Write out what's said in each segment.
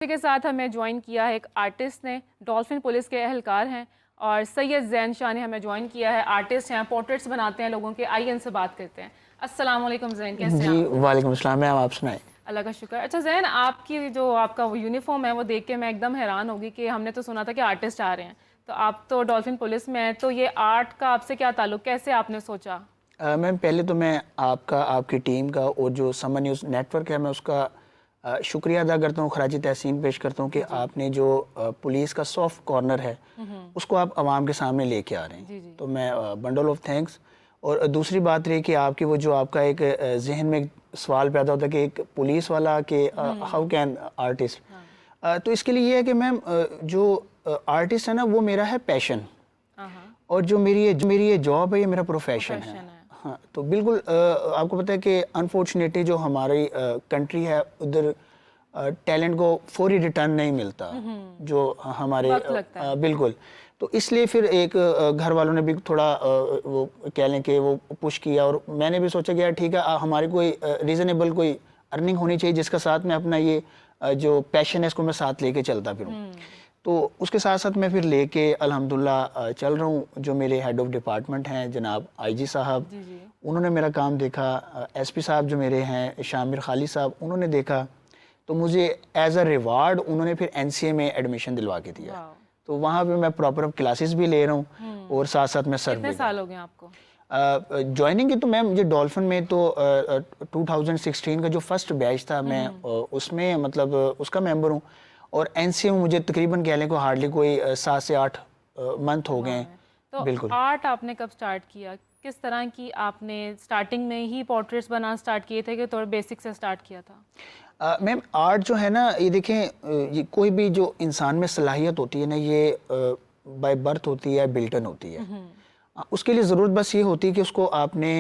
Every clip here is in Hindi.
इसी के साथ हमें ज्वाइन किया है एक आर्टिस्ट ने, डॉल्फिन पुलिस के एहलकार हैं, और सैयद जैन शाह ने हमें ज्वाइन किया है, आर्टिस्ट हैं, पोर्ट्रेट्स बनाते हैं लोगों के। आइए इनसे बात करते हैं। अस्सलाम वालेकुम जैन, कैसे हैं जी आप? वालेकुम अस्सलाम मैम, आप सुनाएं। अल्लाह का शुक्र। अच्छा जैन, आपकी जो आपका वो यूनिफॉर्म है वो देख के मैं एकदम हैरान होगी कि हमने तो सुना था कि आर्टिस्ट आ रहे हैं, तो आप तो डॉल्फिन पुलिस में हैं, तो ये आर्ट का आपसे क्या ताल्लुक, कैसे आपने सोचा? मैम पहले तो मैं आपकी टीम का और जो समन न्यूज़ नेटवर्क है मैं उसका शुक्रिया अदा करता हूँ, खराजी तहसीन पेश करता हूँ कि आपने जो पुलिस का सॉफ्ट कॉर्नर है उसको आप आवाम के सामने लेके आ रहे हैं। तो मैं बंडल ऑफ थैंक्स। और दूसरी बात रही कि आपकी वो जो आपका एक जहन में एक सवाल पैदा होता है कि एक पुलिस वाला कि हाउ कैन आर्टिस्ट, तो इसके लिए ये है कि मैम जो आर्टिस्ट है ना वो मेरा है पैशन, और जो मेरी ये जॉब है ये मेरा प्रोफेशन है। हाँ, तो बिल्कुल आपको पता है कि अनफॉर्चुनेटली जो हमारी कंट्री है उधर टैलेंट को फौरी रिटर्न नहीं मिलता, जो हमारे बिल्कुल। तो इसलिए फिर एक घर वालों ने भी थोड़ा वो कह लें कि वो पुश किया, और मैंने भी सोचा कि यार ठीक है, हमारी कोई रीज़नेबल कोई अर्निंग होनी चाहिए जिसका साथ में अपना ये जो पैशन है इसको मैं साथ लेके चलता फिरूँ। तो उसके साथ साथ मैं फिर लेके अल्हम्दुलिल्लाह चल रहा हूँ। जो मेरे हेड ऑफ डिपार्टमेंट हैं जनाब आईजी साहब, उन्होंने मेरा काम देखा। एसपी साहब जो मेरे हैं शामिर खाली साहब, उन्होंने देखा, तो मुझे एज अ रिवार्ड उन्होंने फिर एनसीए में एडमिशन दिलवा के दिया। तो वहाँ पे मैं प्रॉपर क्लासेस भी ले रहा हूँ और साथ साथ मैं सर भी। कितने साल हो गए आपको ज्वाइनिंग की? तो मैम ये डॉल्फिन में तो 2016 का जो फर्स्ट बैच था मैं उसमें मतलब उसका मेंबर हूँ, और एनसीए में मुझे तकरीबन कह लें को हार्डली कोई 7 से 8 मंथ हो गए हैं। तो बिल्कुल। आर्ट आपने कब स्टार्ट किया, किस तरह की आपने स्टार्टिंग में ही पोर्ट्रेट्स बनाना स्टार्ट किए थे कि थोड़ा बेसिक से स्टार्ट किया था? मैम आर्ट जो है ना ये देखें, ये कोई भी जो इंसान में सलाहियत होती है ना ये बाय बर्थ होती है, बिल्टन होती है। उसके लिए ज़रूरत बस ये होती है कि उसको आपने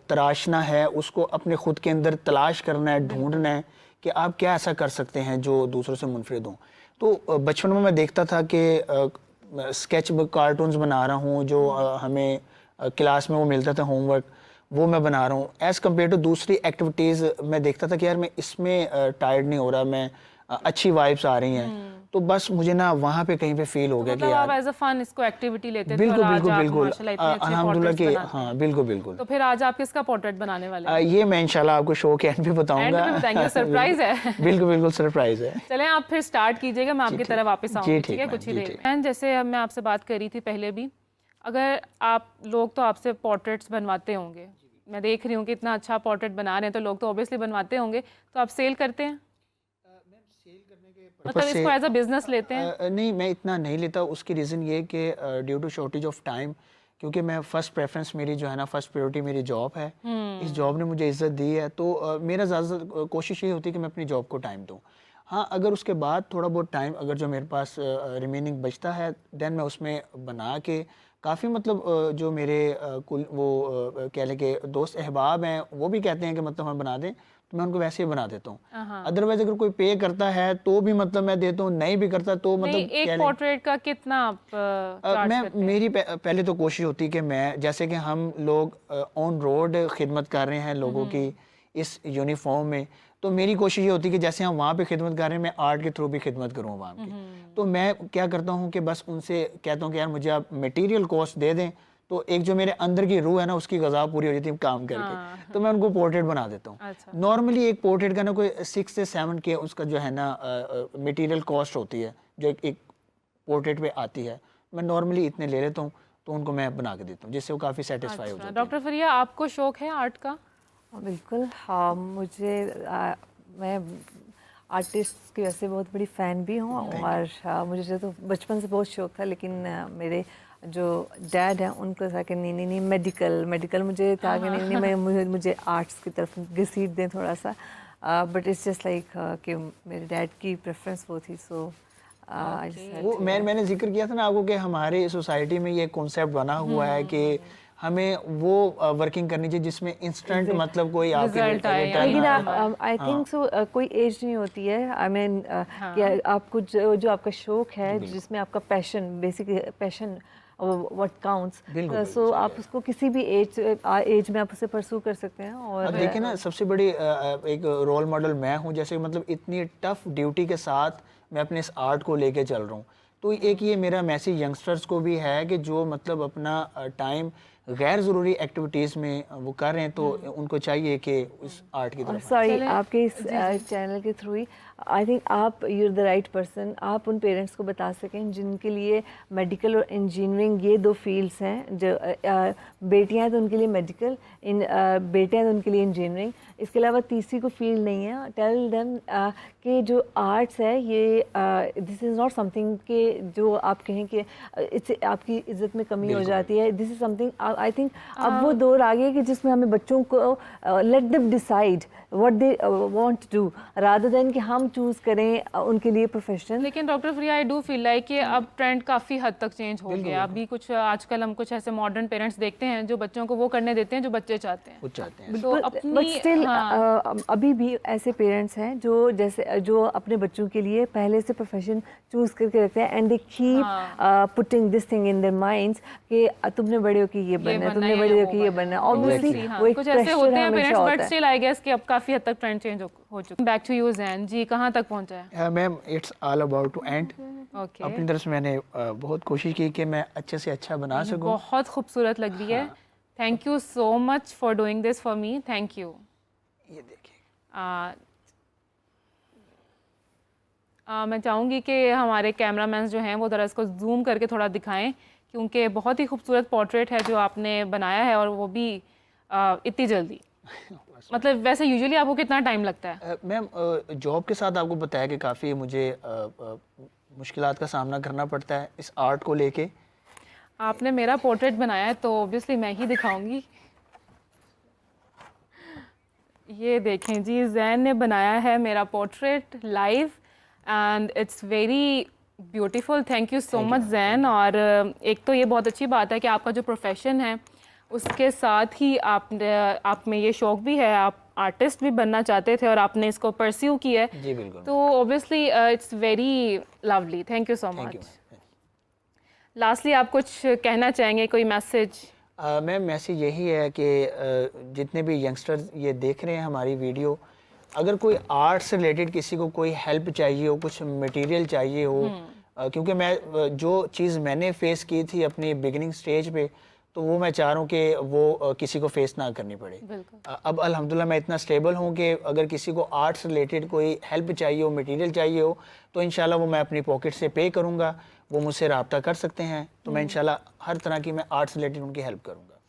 तराशना है, उसको अपने खुद के अंदर तलाश करना है, ढूंढना है कि आप क्या ऐसा कर सकते हैं जो दूसरों से मुनफरिद हों। तो बचपन में मैं देखता था कि स्केच बुक कार्टून्स बना रहा हूँ, जो हमें क्लास में वो मिलता था होमवर्क, वो मैं बना रहा हूँ। एज़ कम्पेयर टू दूसरी एक्टिविटीज़ मैं देखता था कि यार मैं इसमें टायर्ड नहीं हो रहा, मैं अच्छी वाइब्स आ रही हैं। तो बस मुझे ना वहाँ पे कहीं पे फील हो गया कि यार आप एज अ फन इसको एक्टिविटी लेते थे, बिल्कुल और आज बिल्कुल आप बिल्कुल माशाल्लाह इतने अच्छे अल्हम्दुलिल्लाह पोर्ट्रेट्स कि बनाते हैं। हाँ बिल्कुल बिल्कुल। तो फिर आज आप किसका पोर्ट्रेट बनाने वाले हैं? ये मैं इंशाल्लाह आपको शो के एंड पे बताऊंगा। एंड पे बताएंगे, सरप्राइज है। बिल्कुल बिल्कुल सरप्राइज है। चलें आप फिर स्टार्ट कीजिएगा, मैं आपकी तरफ वापस आऊंगी, ठीक है? कुछ ही देर में। जैसे मैं आपसे बात कर रही थी पहले भी, अगर आप लोग तो आपसे पोर्ट्रेट्स बनवाते होंगे, मैं देख रही हूँ कि इतना अच्छा पोर्ट्रेट बना रहे हैं, तो लोग तो ऑब्वियसली बनवाते होंगे, तो आप सेल करते हैं? मतलब इसको एज अ बिजनेस लेते हैं? नहीं, मैं इतना नहीं लेता। उसकी रीज़न ये कि due to shortage of time, क्योंकि मैं फर्स्ट प्रेफरेंस मेरी जो है ना, फर्स्ट प्रायोरिटी मेरी जॉब है। इस जॉब ने मुझे इज्जत दी है, तो मेरा ज़्यादा कोशिश ये होती है कि मैं अपनी जॉब को टाइम दूँ। हाँ, अगर उसके बाद थोड़ा बहुत टाइम अगर जो मेरे पास रिमेनिंग बचता है, देन मैं उसमें बना के काफ़ी मतलब जो मेरे कुल वो कह लें कि दोस्त अहबाब हैं, वो भी कहते हैं कि मतलब हम बना दें, तो मैं उनको वैसे ही बना देता हूँ। अदरवाइज अगर कोई पे करता है तो भी मतलब मैं देता हूँ, नहीं भी करता तो मतलब एक पोर्ट्रेट का कितना आप चार्ज मैं करते हैं? मेरी पहले तो कोशिश होती है कि मैं, जैसे कि हम लोग ऑन रोड खिदमत कर रहे हैं लोगों की इस यूनिफॉर्म में, तो मेरी कोशिश ये होती है कि जैसे हम वहाँ पे खिदमत कर रहे हैं, मैं आर्ट के थ्रू भी खिदमत करूँ वहाँ की। तो मैं क्या करता हूँ कि बस उनसे कहता हूँ कि यार मुझे आप मटेरियल कॉस्ट दे दें, तो एक जो मेरे अंदर की रूह है ना उसकी गज़ा पूरी हो जाती है काम करके। तो मैं उनको पोर्ट्रेट बना देता हूँ। नॉर्मली एक पोर्ट्रेट का ना कोई 6 से 7 के उसका जो है ना मटेरियल कॉस्ट होती है, जो एक पोर्ट्रेट पे आती है। मैं नॉर्मली इतने ले लेता हूँ, तो उनको मैं बना के देता हूँ, जिससे वो काफ़ी सेटिस्फाई हो जाते हैं। डॉक्टर फरिया, आपको शौक है आर्ट का? बिल्कुल हाँ, मैं आर्टिस्ट की वैसे बहुत बड़ी फ़ैन भी हूँ, और मुझे तो बचपन से बहुत शौक था, लेकिन मेरे जो डैड हैं उनको था कि नहीं नहीं नहीं मेडिकल मुझे था कि नहीं नहीं मुझे आर्ट्स की तरफ घसीट दें थोड़ा सा, बट इट्स जस्ट लाइक कि मेरे डैड की प्रेफरेंस वो थी। सो वो मैंने जिक्र किया था ना आपको कि हमारे सोसाइटी में ये कॉन्सेप्ट बना हुआ है कि हमें वो वर्किंग करनी चाहिए जिसमें इंस्टेंट मतलब कोई रिजल्ट आए। लेकिन आई थिंक सो कोई एज नहीं होती है। आई मीन कि आपको जो आपका शौक है, जिसमें आपका passion, basic passion what counts, so आप उसको किसी भी एज में आप उसे परसू कर सकते हैं। और अब देखिए ना, सबसे बड़ी एक रोल मॉडल मैं हूँ, जैसे मतलब इतनी टफ ड्यूटी के साथ मैं अपने इस आर्ट को लेके चल रहा हूँ। तो एक ये मेरा मैसेज यंगस्टर्स को भी है कि जो मतलब अपना टाइम गैर ज़रूरी एक्टिविटीज़ में वो कर रहे हैं, तो उनको चाहिए कि इस आर्ट की तरफ। सॉरी, आपके इस चैनल के थ्रू ही आई थिंक आप you are the right person, आप उन पेरेंट्स को बता सकें जिनके लिए मेडिकल और इंजीनियरिंग ये दो फील्ड्स हैं, जो बेटियां हैं तो उनके लिए मेडिकल, बेटे हैं तो उनके लिए इंजीनियरिंग, इसके अलावा तीसरी को फील्ड नहीं है। टेल देम कि जो आर्ट्स है ये दिस इज़ नॉट समथिंग कि जो आप कहें कि इससे आपकी इज्जत में कमी हो जाती है। This is something I think अब वो दौर आ गया कि जिसमें हमें बच्चों को let them decide what they want to do rather than कि हम चूज करें उनके लिए प्रोफेशन। लेकिन doctor Freya, I do feel like कि अब ट्रेंड काफ़ी हद तक चेंज हो गया। अभी कुछ आजकल हम कुछ ऐसे मॉडर्न पेरेंट्स देखते हैं जो बच्चों को वो करने देते हैं जो बच्चे चाहते हैं। तो अपनी बट स्टिल अभी भी ऐसे पेरेंट्स हैं जो अपने बच्चों के लिए पहले से प्रोफेशन चूज करके रखते हैं and they keep putting this thing in their minds कि तुमने बड़े हो कि ये बनना है, तुमने बड़े हो कि ये बनना है। ऑब्वियसली वो एक कुछ ऐसे होते हैं पेरेंट्स, बट होता है। स्टिल आई गेस कि अब काफ़ी हद तक ट्रेंड चेंज हो चुका है। Back to you Zain ji, कहाँ तक पहुँचा है? Ma'am it's all about to end. Okay, अपनी तरफ से मैंने बहुत कोशिश की कि मैं अच्छे से अच्छा बना सकूं। बहुत खूबसूरत लग रही है। Thank you so much for doing this for me. Thank you. ये देखिए, मैं चाहूँगी कि हमारे कैमरामैन जो हैं वो ज़रा इसको जूम करके थोड़ा दिखाएं, क्योंकि बहुत ही खूबसूरत पोर्ट्रेट है जो आपने बनाया है, और वो भी इतनी जल्दी। मतलब वैसे यूजुअली आपको कितना टाइम लगता है? मैम जॉब के साथ आपको बताया कि काफ़ी मुझे मुश्किलात का सामना करना पड़ता है इस आर्ट को लेके। आपने मेरा पोर्ट्रेट बनाया है तो ऑब्वियसली मैं ही दिखाऊंगी। ये देखें जी, ज़ैन ने बनाया है मेरा portrait live and it's very beautiful. Thank you so much Zain. और एक तो ये बहुत अच्छी बात है कि आपका जो प्रोफेशन है उसके साथ ही आप में ये शौक भी है, आप आर्टिस्ट भी बनना चाहते थे और आपने इसको परस्यू किया है। जी बिल्कुल। तो obviously it's very lovely. Thank you so much. Lastly आप कुछ कहना चाहेंगे, कोई मैसेज? मैम मैसेज यही है कि जितने भी यंगस्टर्स ये देख रहे हैं हमारी वीडियो, अगर कोई आर्ट से रिलेटेड किसी को कोई हेल्प चाहिए हो, कुछ मटेरियल चाहिए हो, क्योंकि मैं जो चीज़ मैंने फेस की थी अपनी बिगिनिंग स्टेज पे, तो वो मैं चाह रहा हूँ कि वो किसी को फेस ना करनी पड़े। अब अल्हम्दुलिल्लाह मैं इतना स्टेबल हूँ कि अगर किसी को आर्ट से रिलेटेड कोई हेल्प चाहिए हो, मटेरियल चाहिए हो, तो इंशाल्लाह वो मैं अपनी पॉकेट से पे करूँगा, वो मुझसे रब्ता कर सकते हैं। तो मैं इंशाल्लाह हर तरह की मैं आर्ट से रिलेटेड उनकी हेल्प करूँगा।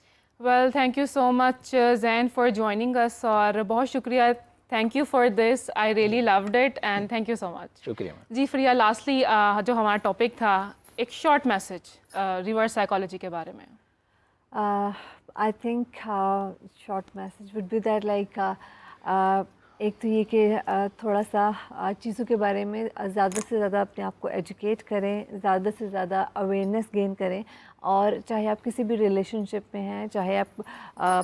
Well, thank you so much Zain for joining us, और बहुत शुक्रिया। Thank you for this, I really loved it and thank you so much. शुक्रिया जी फ्रिया, लास्टली जो हमारा टॉपिक था, एक शॉर्ट मैसेज रिवर्स साइकोलॉजी के बारे में। I think short message would be that like एक तो ये कि थोड़ा सा चीज़ों के बारे में ज़्यादा से ज़्यादा अपने आप को एजुकेट करें, ज़्यादा से ज़्यादा अवेयरनेस गेन करें, और चाहे आप किसी भी रिलेशनशिप में हैं, चाहे आप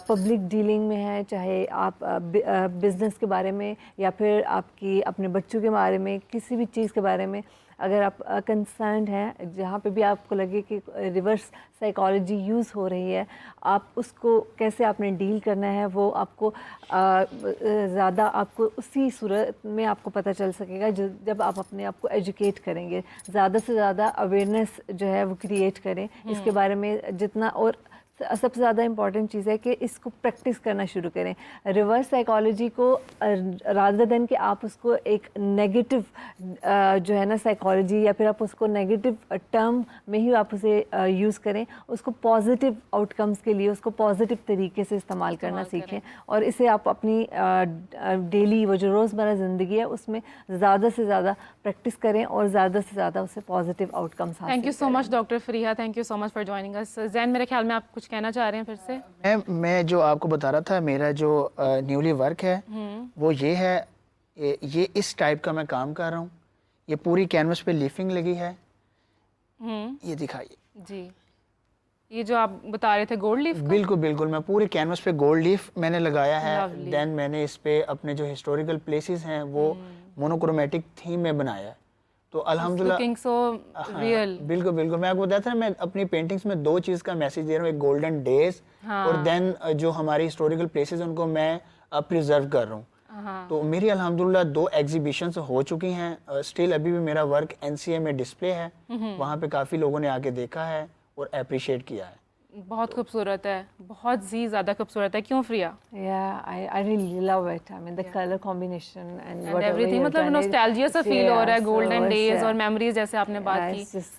पब्लिक डीलिंग में हैं, चाहे आप बिज़नेस के बारे में, या फिर आपकी अपने बच्चों के बारे में, किसी भी चीज़ के बारे में अगर आप कंसर्न्ड हैं, जहाँ पे भी आपको लगे कि रिवर्स साइकोलॉजी यूज़ हो रही है, आप उसको कैसे आपने डील करना है, वो आपको ज़्यादा आपको उसी सूरत में आपको पता चल सकेगा जब आप अपने आप को एजुकेट करेंगे। ज़्यादा से ज़्यादा अवेयरनेस जो है वो क्रिएट करें इसके बारे में जितना, और सबसे ज़्यादा इम्पॉर्टेंट चीज़ है कि इसको प्रैक्टिस करना शुरू करें। रिवर्स साइकोलॉजी को रादर देन कि आप उसको एक नेगेटिव जो है ना साइकोलॉजी, या फिर आप उसको नेगेटिव टर्म में ही आप उसे यूज़ करें, उसको पॉजिटिव आउटकम्स के लिए उसको पॉजिटिव तरीके से इस्तेमाल करना सीखें, और इसे आप अपनी डेली वो जो रोज़मर्रा ज़िंदगी है उसमें ज़्यादा से ज़्यादा प्रैक्टिस करें और ज़्यादा से ज़्यादा उससे पॉजिटिव आउटकम्स हासिल करें। Thank you so much doctor Fariha, thank you so much for joining us. Zain, मेरे ख्याल में आप कुछ कहना चाह रहे हैं फिर से? मैं जो आपको बता रहा था, मेरा जो न्यूली वर्क है वो ये है, ये इस टाइप का मैं काम कर रहा हूँ। ये पूरी कैनवस पे लीफिंग लगी है, ये दिखाइए जी। ये जो आप बता रहे थे गोल्ड लीफ? बिल्कुल बिल्कुल, मैं पूरे कैनवस पे गोल्ड लीफ मैंने लगाया है। देन मैंने इस पे अपने जो हिस्टोरिकल प्लेसेस हैं वो मोनोक्रोमेटिक थीम में बनाया है। तो अल्हम्दुलिल्लाह लुकिंग सो रियल। बिल्कुल बिल्कुल, मैं आपको बताया था, मैं अपनी पेंटिंग्स में दो चीज़ का मैसेज दे रहा हूँ, एक गोल्डन डेज और देन जो हमारी हिस्टोरिकल प्लेसेस उनको मैं प्रिजर्व कर रहा हूँ। तो मेरी अल्हम्दुलिल्लाह 2 एग्जीबिशंस हो चुकी हैं। स्टिल अभी भी मेरा वर्क एनसीए में डिस्प्ले है, वहाँ पे काफ़ी लोगों ने आके देखा है और अप्रिशिएट किया है। बहुत खूबसूरत है, बहुत ही ज़्यादा खूबसूरत है। क्यों Freya? Yeah, I really love it. I mean, the color combination and whatever everything, you've मतलब done, नॉस्टैल्जिया सा फील हो रहा है, so गोल्डन डेज it's, और मेमोरीज जैसे आपने बात की। it's just